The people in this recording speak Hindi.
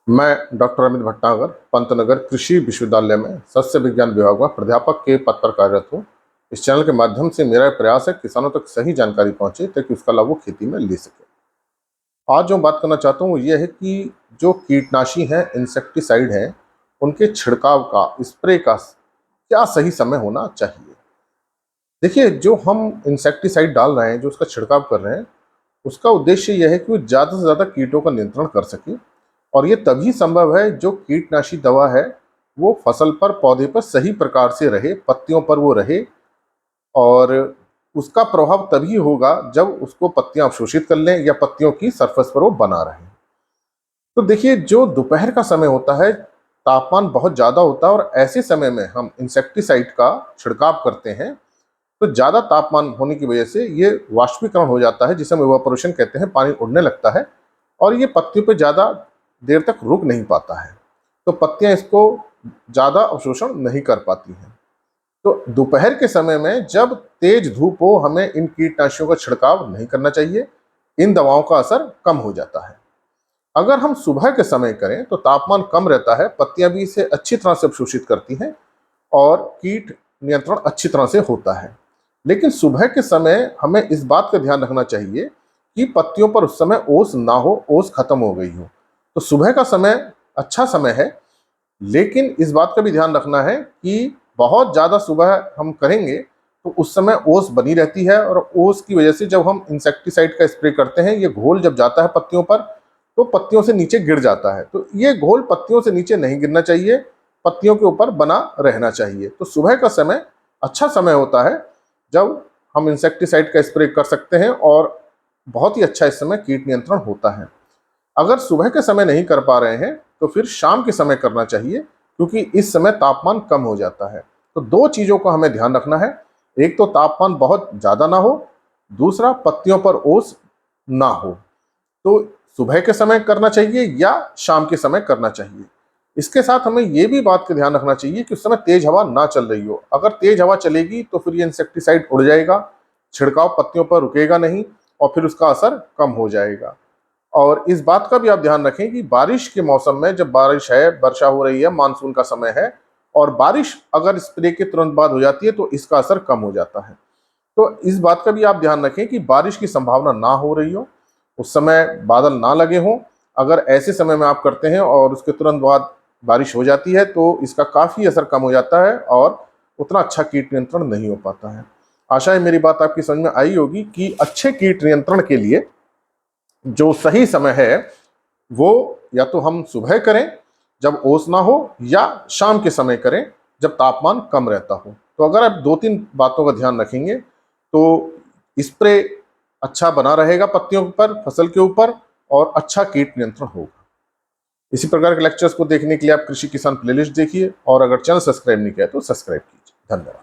मैं डॉक्टर अमित भटनागर पंतनगर कृषि विश्वविद्यालय में सस्य विज्ञान विभाग में प्राध्यापक के पद पर कार्यरत हूँ। इस चैनल के माध्यम से मेरा प्रयास है किसानों तक सही जानकारी पहुँचे ताकि उसका लाभ वो खेती में ले सके। आज जो बात करना चाहता हूँ वो ये है कि जो कीटनाशी हैं, इंसेक्टिसाइड हैं, उनके छिड़काव का, स्प्रे का क्या सही समय होना चाहिए। देखिए, जो हम इंसेक्टिसाइड डाल रहे हैं, जो उसका छिड़काव कर रहे हैं, उसका उद्देश्य यह है कि वो ज़्यादा से ज़्यादा कीटों का नियंत्रण कर सके। और ये तभी संभव है जो कीटनाशी दवा है वो फसल पर, पौधे पर सही प्रकार से रहे, पत्तियों पर वो रहे। और उसका प्रभाव तभी होगा जब उसको पत्तियां अवशोषित कर लें या पत्तियों की सरफेस पर वो बना रहे। तो देखिए, जो दोपहर का समय होता है, तापमान बहुत ज़्यादा होता है और ऐसे समय में हम इंसेक्टिसाइड का छिड़काव करते हैं तो ज़्यादा तापमान होने की वजह से ये वाष्पीकरण हो जाता है, जिसे हम इवापोरेशन कहते हैं, पानी उड़ने लगता है और ये पत्तियों पर ज़्यादा देर तक रुक नहीं पाता है, तो पत्तियां इसको ज़्यादा अवशोषण नहीं कर पाती हैं। तो दोपहर के समय में जब तेज धूप हो, हमें इन कीटनाशियों का छिड़काव नहीं करना चाहिए, इन दवाओं का असर कम हो जाता है। अगर हम सुबह के समय करें तो तापमान कम रहता है, पत्तियां भी इसे अच्छी तरह से अवशोषित करती हैं और कीट नियंत्रण अच्छी तरह से होता है। लेकिन सुबह के समय हमें इस बात का ध्यान रखना चाहिए कि पत्तियों पर उस समय ओस ना हो, ओस खत्म हो गई हो। तो सुबह का समय अच्छा समय है, लेकिन इस बात का भी ध्यान रखना है कि बहुत ज़्यादा सुबह हम करेंगे तो उस समय ओस बनी रहती है और ओस की वजह से जब हम इंसेक्टिसाइड का स्प्रे करते हैं, ये घोल जब जाता है पत्तियों पर तो पत्तियों से नीचे गिर जाता है। तो ये घोल पत्तियों से नीचे नहीं गिरना चाहिए, पत्तियों के ऊपर बना रहना चाहिए। तो सुबह का समय अच्छा समय होता है जब हम इंसेक्टिसाइड का स्प्रे कर सकते हैं और बहुत ही अच्छा इस समय कीट नियंत्रण होता है। अगर सुबह के समय नहीं कर पा रहे हैं तो फिर शाम के समय करना चाहिए, क्योंकि इस समय तापमान कम हो जाता है। तो दो चीज़ों का हमें ध्यान रखना है, एक तो तापमान बहुत ज़्यादा ना हो, दूसरा पत्तियों पर ओस ना हो। तो सुबह के समय करना चाहिए या शाम के समय करना चाहिए। इसके साथ हमें ये भी बात का ध्यान रखना चाहिए कि उस समय तेज हवा ना चल रही हो। अगर तेज हवा चलेगी तो फिर ये इंसेक्टिसाइड उड़ जाएगा, छिड़काव पत्तियों पर रुकेगा नहीं और फिर उसका असर कम हो जाएगा। और इस बात का भी आप ध्यान रखें कि बारिश के मौसम में, जब बारिश है, वर्षा हो रही है, मानसून का समय है और बारिश अगर स्प्रे के तुरंत बाद हो जाती है तो इसका असर कम हो जाता है। तो इस बात का भी आप ध्यान रखें कि बारिश की संभावना ना हो रही हो, उस समय बादल ना लगे हों। अगर ऐसे समय में आप करते हैं और उसके तुरंत बाद बारिश हो जाती है तो इसका काफ़ी असर कम हो जाता है और उतना अच्छा कीट नियंत्रण नहीं हो पाता है। आशा है मेरी बात आपकी समझ में आई होगी कि अच्छे कीट नियंत्रण के लिए जो सही समय है वो या तो हम सुबह करें जब ओस ना हो, या शाम के समय करें जब तापमान कम रहता हो। तो अगर आप दो तीन बातों का ध्यान रखेंगे तो स्प्रे अच्छा बना रहेगा पत्तियों पर, फसल के ऊपर, और अच्छा कीट नियंत्रण होगा। इसी प्रकार के लेक्चर्स को देखने के लिए आप कृषि किसान प्लेलिस्ट देखिए और अगर चैनल सब्सक्राइब नहीं किया तो सब्सक्राइब कीजिए। धन्यवाद।